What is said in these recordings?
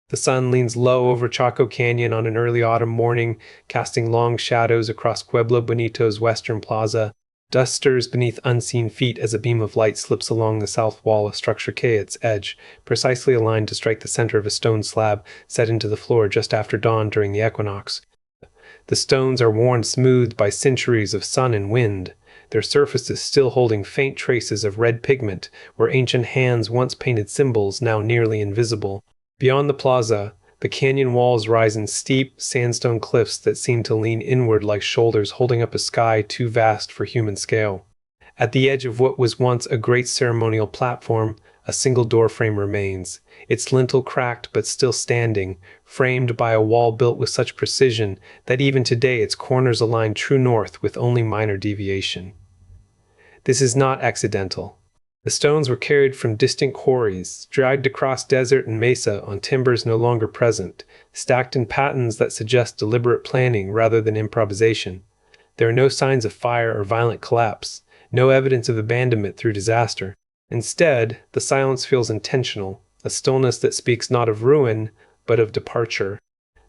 The sun leans low over Chaco Canyon on an early autumn morning, casting long shadows across Pueblo Bonito's western plaza. Dust stirs beneath unseen feet as a beam of light slips along the south wall of Structure K, its edge, precisely aligned to strike the center of a stone slab set into the floor just after dawn during the equinox. The stones are worn smooth by centuries of sun and wind, their surfaces still holding faint traces of red pigment where ancient hands once painted symbols now nearly invisible. Beyond the plaza, the canyon walls rise in steep, sandstone cliffs that seem to lean inward like shoulders holding up a sky too vast for human scale. At the edge of what was once a great ceremonial platform, a single doorframe remains, its lintel cracked but still standing, framed by a wall built with such precision that even today its corners align true north with only minor deviation. This is not accidental. The stones were carried from distant quarries, dragged across desert and mesa on timbers no longer present, stacked in patterns that suggest deliberate planning rather than improvisation. There are no signs of fire or violent collapse, no evidence of abandonment through disaster. Instead, the silence feels intentional, a stillness that speaks not of ruin, but of departure.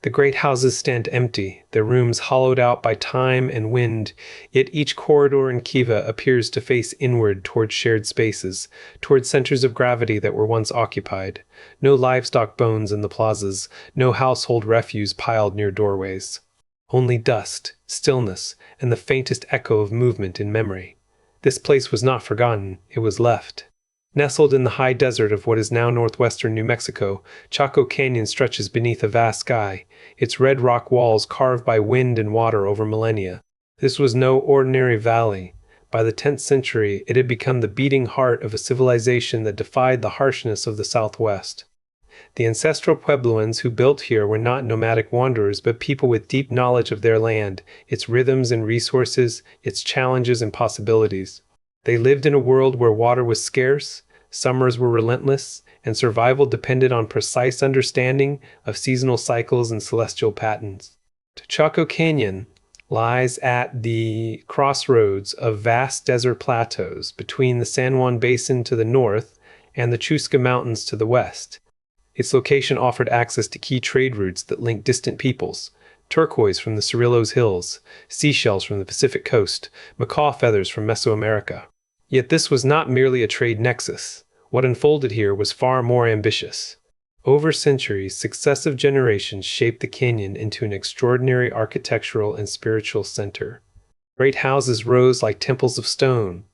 The great houses stand empty, their rooms hollowed out by time and wind, yet each corridor in Kiva appears to face inward toward shared spaces, toward centers of gravity that were once occupied. No livestock bones in the plazas, no household refuse piled near doorways. Only dust, stillness, and the faintest echo of movement in memory. This place was not forgotten, it was left. Nestled in the high desert of what is now northwestern New Mexico, Chaco Canyon stretches beneath a vast sky, its red rock walls carved by wind and water over millennia. This was no ordinary valley. By the 10th century, it had become the beating heart of a civilization that defied the harshness of the Southwest. The ancestral Puebloans who built here were not nomadic wanderers, but people with deep knowledge of their land, its rhythms and resources, its challenges and possibilities. They lived in a world where water was scarce, summers were relentless, and survival depended on precise understanding of seasonal cycles and celestial patterns. Chaco Canyon lies at the crossroads of vast desert plateaus between the San Juan Basin to the north and the Chusca Mountains to the west. Its location offered access to key trade routes that linked distant peoples: turquoise from the Cerrillos Hills, seashells from the Pacific coast, macaw feathers from Mesoamerica. Yet this was not merely a trade nexus. What unfolded here was far more ambitious. Over centuries, successive generations shaped the canyon into an extraordinary architectural and spiritual center. Great houses rose like temples of stone: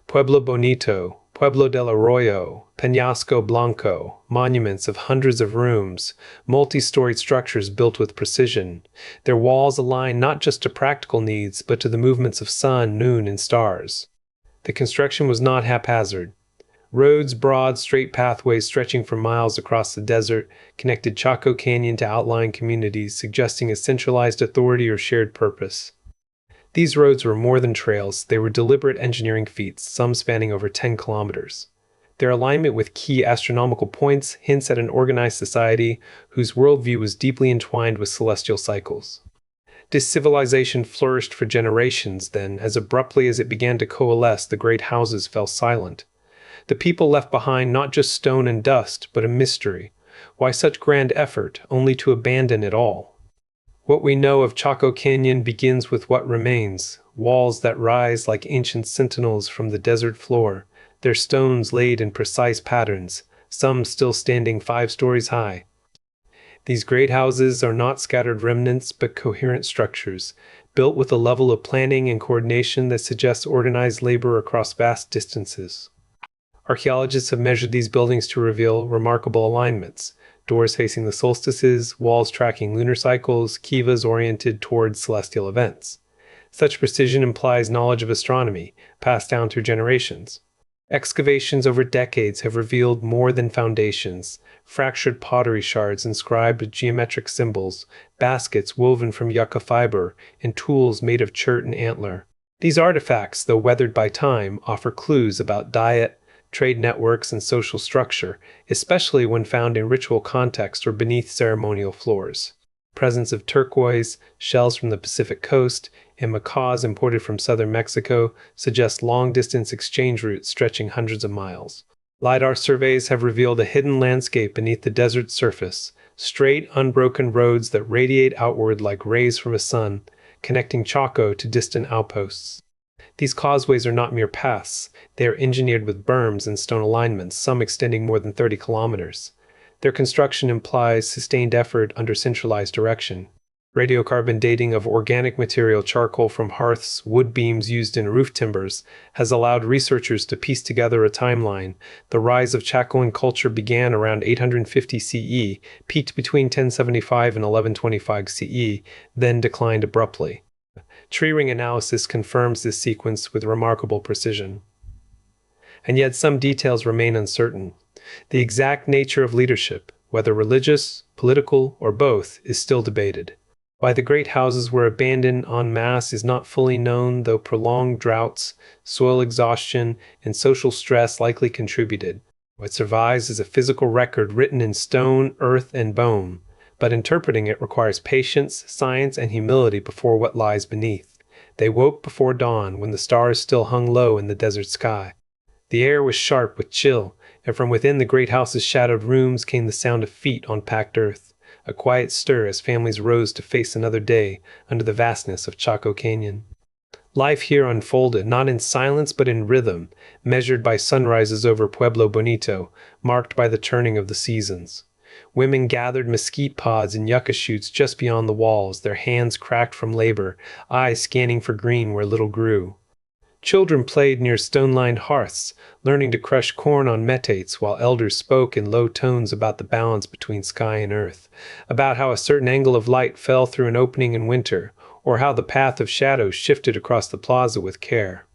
Pueblo Bonito, Pueblo del Arroyo, Peñasco Blanco, monuments of hundreds of rooms, multi-storied structures built with precision. Their walls aligned not just to practical needs, but to the movements of sun, moon, and stars. The construction was not haphazard. Roads, broad, straight pathways stretching for miles across the desert, connected Chaco Canyon to outlying communities, suggesting a centralized authority or shared purpose. These roads were more than trails, they were deliberate engineering feats, some spanning over 10 kilometers. Their alignment with key astronomical points hints at an organized society whose worldview was deeply entwined with celestial cycles. This civilization flourished for generations, then, as abruptly as it began to coalesce, the great houses fell silent. The people left behind not just stone and dust, but a mystery. Why such grand effort, only to abandon it all? What we know of Chaco Canyon begins with what remains: walls that rise like ancient sentinels from the desert floor, their stones laid in precise patterns, some still standing 5 stories high. These great houses are not scattered remnants, but coherent structures, built with a level of planning and coordination that suggests organized labor across vast distances. Archaeologists have measured these buildings to reveal remarkable alignments: doors facing the solstices, walls tracking lunar cycles, kivas oriented towards celestial events. Such precision implies knowledge of astronomy, passed down through generations. Excavations over decades have revealed more than foundations: fractured pottery shards inscribed with geometric symbols, baskets woven from yucca fiber, and tools made of chert and antler. These artifacts, though weathered by time, offer clues about diet, trade networks, and social structure, especially when found in ritual context or beneath ceremonial floors. Presence of turquoise, shells from the Pacific coast, and macaws imported from southern Mexico suggest long-distance exchange routes stretching hundreds of miles. LiDAR surveys have revealed a hidden landscape beneath the desert's surface, straight, unbroken roads that radiate outward like rays from a sun, connecting Chaco to distant outposts. These causeways are not mere paths, they are engineered with berms and stone alignments, some extending more than 30 kilometers. Their construction implies sustained effort under centralized direction. Radiocarbon dating of organic material charcoal from hearths, wood beams used in roof timbers, has allowed researchers to piece together a timeline. The rise of Chacoan culture began around 850 CE, peaked between 1075 and 1125 CE, then declined abruptly. Tree ring analysis confirms this sequence with remarkable precision. And yet some details remain uncertain. The exact nature of leadership, whether religious, political, or both, is still debated. Why the great houses were abandoned en masse is not fully known, though prolonged droughts, soil exhaustion, and social stress likely contributed. What survives is a physical record written in stone, earth, and bone, but interpreting it requires patience, science, and humility before what lies beneath. They woke before dawn, when the stars still hung low in the desert sky. The air was sharp with chill, and from within the great house's shadowed rooms came the sound of feet on packed earth, a quiet stir as families rose to face another day under the vastness of Chaco Canyon. Life here unfolded, not in silence but in rhythm, measured by sunrises over Pueblo Bonito, marked by the turning of the seasons. Women gathered mesquite pods and yucca shoots just beyond the walls, their hands cracked from labor, eyes scanning for green where little grew. Children played near stone-lined hearths, learning to crush corn on metates, while elders spoke in low tones about the balance between sky and earth, about how a certain angle of light fell through an opening in winter, or how the path of shadows shifted across the plaza with care.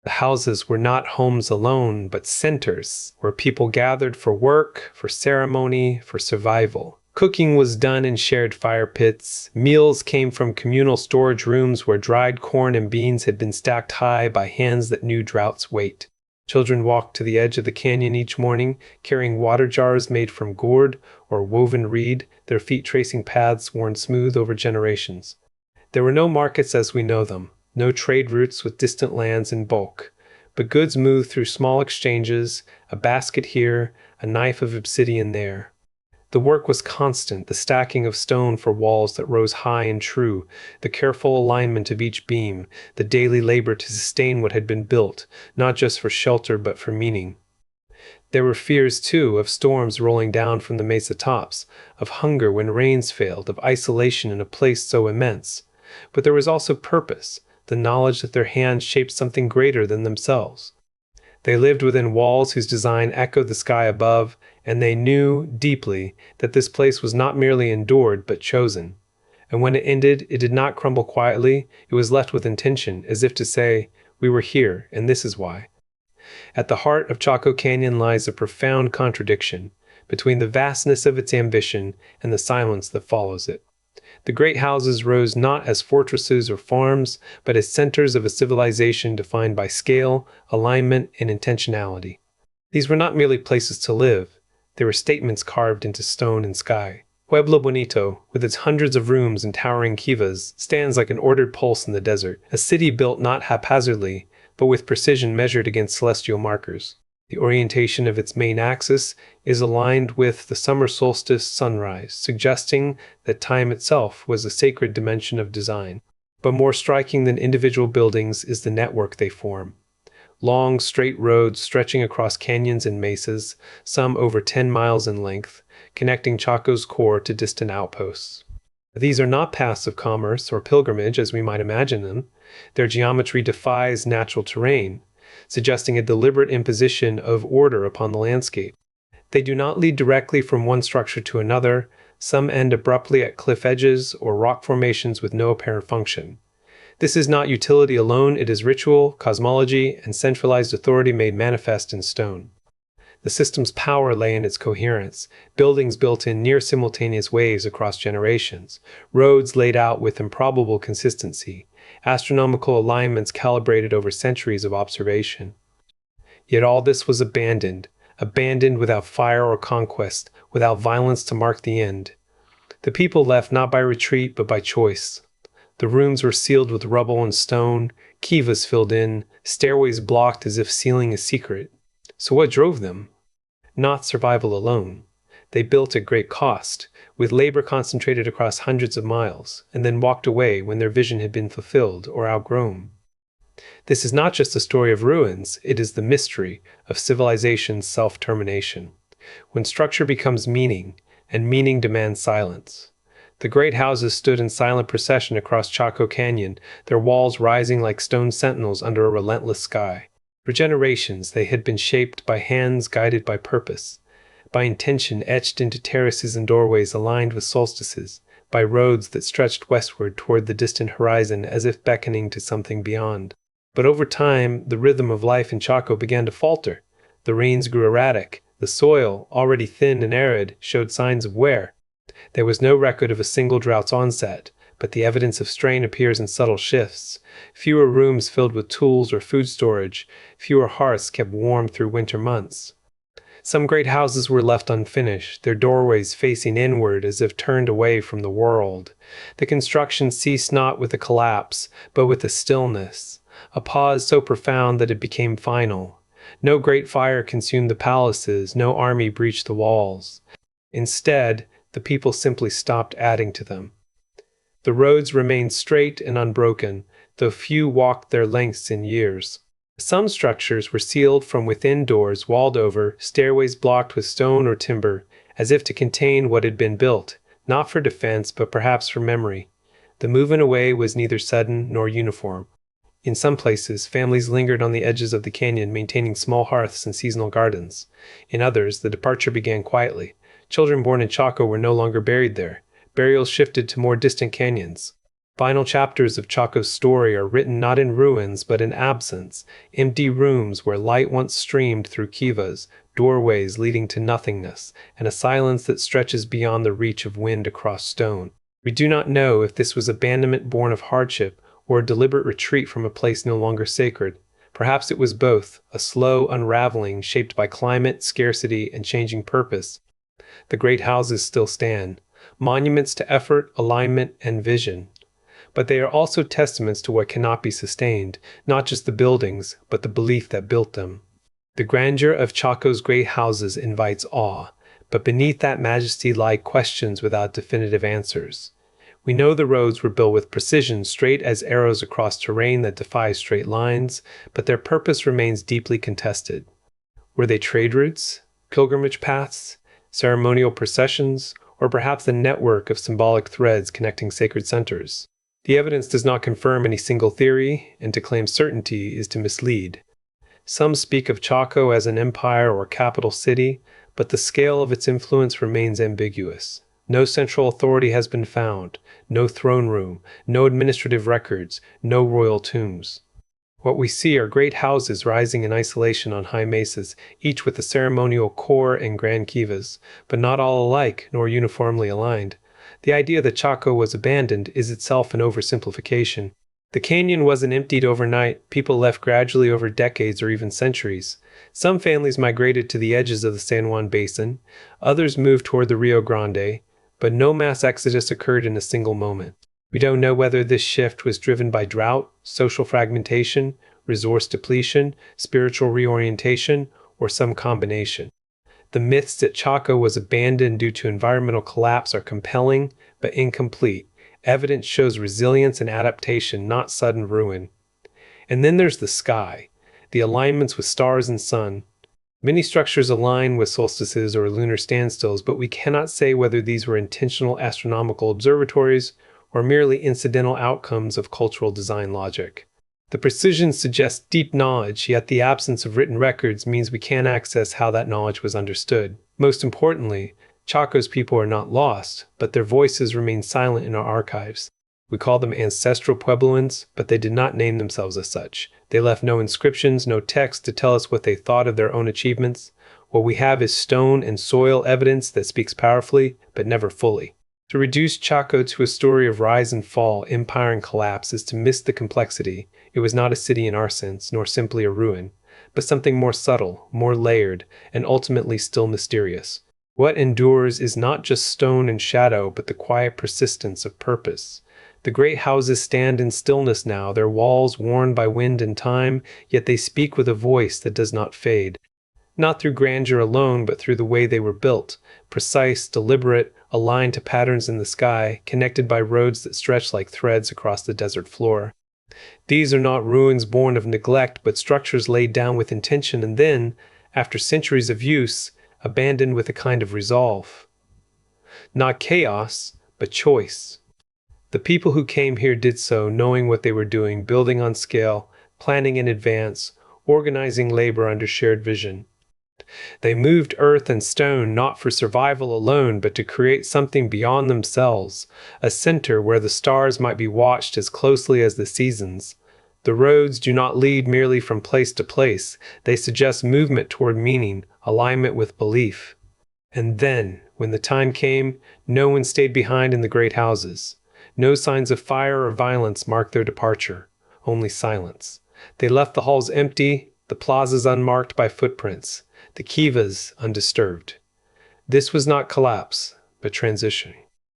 The houses were not homes alone, but centers, where people gathered for work, for ceremony, for survival. Cooking was done in shared fire pits. Meals came from communal storage rooms where dried corn and beans had been stacked high by hands that knew drought's weight. Children walked to the edge of the canyon each morning, carrying water jars made from gourd or woven reed, their feet tracing paths worn smooth over generations. There were no markets as we know them, no trade routes with distant lands in bulk, but goods moved through small exchanges, a basket here, a knife of obsidian there. The work was constant, the stacking of stone for walls that rose high and true, the careful alignment of each beam, the daily labor to sustain what had been built, not just for shelter but for meaning. There were fears, too, of storms rolling down from the mesa tops, of hunger when rains failed, of isolation in a place so immense. But there was also purpose, the knowledge that their hands shaped something greater than themselves. They lived within walls whose design echoed the sky above, and they knew deeply that this place was not merely endured but chosen. And when it ended, it did not crumble quietly, it was left with intention, as if to say, "We were here, and this is why." At the heart of Chaco Canyon lies a profound contradiction between the vastness of its ambition and the silence that follows it. The great houses rose not as fortresses or farms, but as centers of a civilization defined by scale, alignment, and intentionality. These were not merely places to live, they were statements carved into stone and sky. Pueblo Bonito, with its hundreds of rooms and towering kivas, stands like an ordered pulse in the desert, a city built not haphazardly, but with precision measured against celestial markers. The orientation of its main axis is aligned with the summer solstice sunrise, suggesting that time itself was a sacred dimension of design. But more striking than individual buildings is the network they form. Long, straight roads stretching across canyons and mesas, some over 10 miles in length, connecting Chaco's core to distant outposts. These are not paths of commerce or pilgrimage as we might imagine them. Their geometry defies natural terrain, suggesting a deliberate imposition of order upon the landscape. They do not lead directly from one structure to another. Some end abruptly at cliff edges or rock formations with no apparent function. This is not utility alone, it is ritual, cosmology, and centralized authority made manifest in stone. The system's power lay in its coherence, buildings built in near simultaneous waves across generations, roads laid out with improbable consistency, astronomical alignments calibrated over centuries of observation. Yet all this was abandoned without fire or conquest, without violence to mark the end. The people left not by retreat but by choice. The rooms were sealed with rubble and stone, kivas filled in, stairways blocked as if sealing a secret. So what drove them? not survival alone. They built at great cost, with labor concentrated across hundreds of miles, and then walked away when their vision had been fulfilled or outgrown. This is not just a story of ruins, it is the mystery of civilization's self-termination. When structure becomes meaning, and meaning demands silence. The great houses stood in silent procession across Chaco Canyon, their walls rising like stone sentinels under a relentless sky. For generations, they had been shaped by hands guided by purpose, by intention etched into terraces and doorways aligned with solstices, by roads that stretched westward toward the distant horizon as if beckoning to something beyond. But over time, the rhythm of life in Chaco began to falter. The rains grew erratic. The soil, already thin and arid, showed signs of wear. There was no record of a single drought's onset, but the evidence of strain appears in subtle shifts. Fewer rooms filled with tools or food storage, fewer hearths kept warm through winter months. Some great houses were left unfinished, their doorways facing inward as if turned away from the world. The construction ceased not with a collapse, but with a stillness, a pause so profound that it became final. No great fire consumed the palaces, no army breached the walls. Instead, the people simply stopped adding to them. The roads remained straight and unbroken, though few walked their lengths in years. Some structures were sealed from within, doors walled over, stairways blocked with stone or timber, as if to contain what had been built, not for defense but perhaps for memory. The movement away was neither sudden nor uniform. In some places, families lingered on the edges of the canyon, maintaining small hearths and seasonal gardens. In others, the departure began quietly. Children born in Chaco were no longer buried there. Burials shifted to more distant canyons. Final chapters of Chaco's story are written not in ruins but in absence, empty rooms where light once streamed through kivas, doorways leading to nothingness, and a silence that stretches beyond the reach of wind across stone. We do not know if this was abandonment born of hardship, or a deliberate retreat from a place no longer sacred. Perhaps it was both, a slow unraveling shaped by climate, scarcity, and changing purpose. The great houses still stand, monuments to effort, alignment, and vision. But they are also testaments to what cannot be sustained, not just the buildings, but the belief that built them. The grandeur of Chaco's great houses invites awe, but beneath that majesty lie questions without definitive answers. We know the roads were built with precision, straight as arrows across terrain that defies straight lines, but their purpose remains deeply contested. Were they trade routes, pilgrimage paths, ceremonial processions, or perhaps a network of symbolic threads connecting sacred centers? The evidence does not confirm any single theory, and to claim certainty is to mislead. Some speak of Chaco as an empire or capital city, but the scale of its influence remains ambiguous. No central authority has been found, no throne room, no administrative records, no royal tombs. What we see are great houses rising in isolation on high mesas, each with a ceremonial core and grand kivas, but not all alike nor uniformly aligned. The idea that Chaco was abandoned is itself an oversimplification. The canyon wasn't emptied overnight, people left gradually over decades or even centuries. Some families migrated to the edges of the San Juan Basin, others moved toward the Rio Grande, but no mass exodus occurred in a single moment. We don't know whether this shift was driven by drought, social fragmentation, resource depletion, spiritual reorientation, or some combination. The myths that Chaco was abandoned due to environmental collapse are compelling, but incomplete. Evidence shows resilience and adaptation, not sudden ruin. And then there's the sky, the alignments with stars and sun. Many structures align with solstices or lunar standstills, but we cannot say whether these were intentional astronomical observatories or merely incidental outcomes of cultural design logic. The precision suggests deep knowledge, yet the absence of written records means we can't access how that knowledge was understood. Most importantly, Chaco's people are not lost, but their voices remain silent in our archives. We call them ancestral Puebloans, but they did not name themselves as such. They left no inscriptions, no text to tell us what they thought of their own achievements. What we have is stone and soil evidence that speaks powerfully, but never fully. To reduce Chaco to a story of rise and fall, empire and collapse is to miss the complexity. It was not a city in our sense, nor simply a ruin, but something more subtle, more layered, and ultimately still mysterious. What endures is not just stone and shadow, but the quiet persistence of purpose. The great houses stand in stillness now, their walls worn by wind and time, yet they speak with a voice that does not fade. not through grandeur alone, but through the way they were built, precise, deliberate, aligned to patterns in the sky, connected by roads that stretch like threads across the desert floor. These are not ruins born of neglect, but structures laid down with intention and then, after centuries of use, abandoned with a kind of resolve. Not chaos, but choice. The people who came here did so knowing what they were doing, building on scale, planning in advance, organizing labor under shared vision. They moved earth and stone not for survival alone, but to create something beyond themselves, a center where the stars might be watched as closely as the seasons. The roads do not lead merely from place to place, they suggest movement toward meaning, alignment with belief. And then, when the time came, no one stayed behind in the great houses. No signs of fire or violence marked their departure, only silence. They left the halls empty, the plazas unmarked by footprints, the kivas undisturbed. This was not collapse, but transition.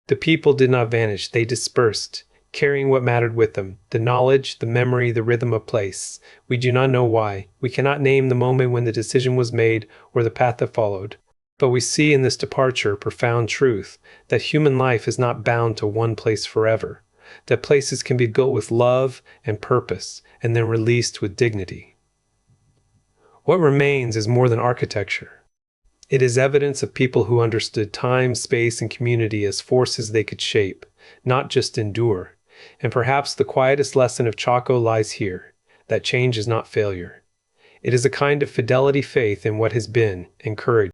The people did not vanish, they dispersed, carrying what mattered with them, the knowledge, the memory, the rhythm of place. We do not know why. We cannot name the moment when the decision was made or the path that followed. But we see in this departure profound truth, that human life is not bound to one place forever, that places can be built with love and purpose, and then released with dignity. What remains is more than architecture. It is evidence of people who understood time, space, and community as forces they could shape, not just endure. And perhaps the quietest lesson of Chaco lies here, that change is not failure. It is a kind of fidelity faith in what has been, and courage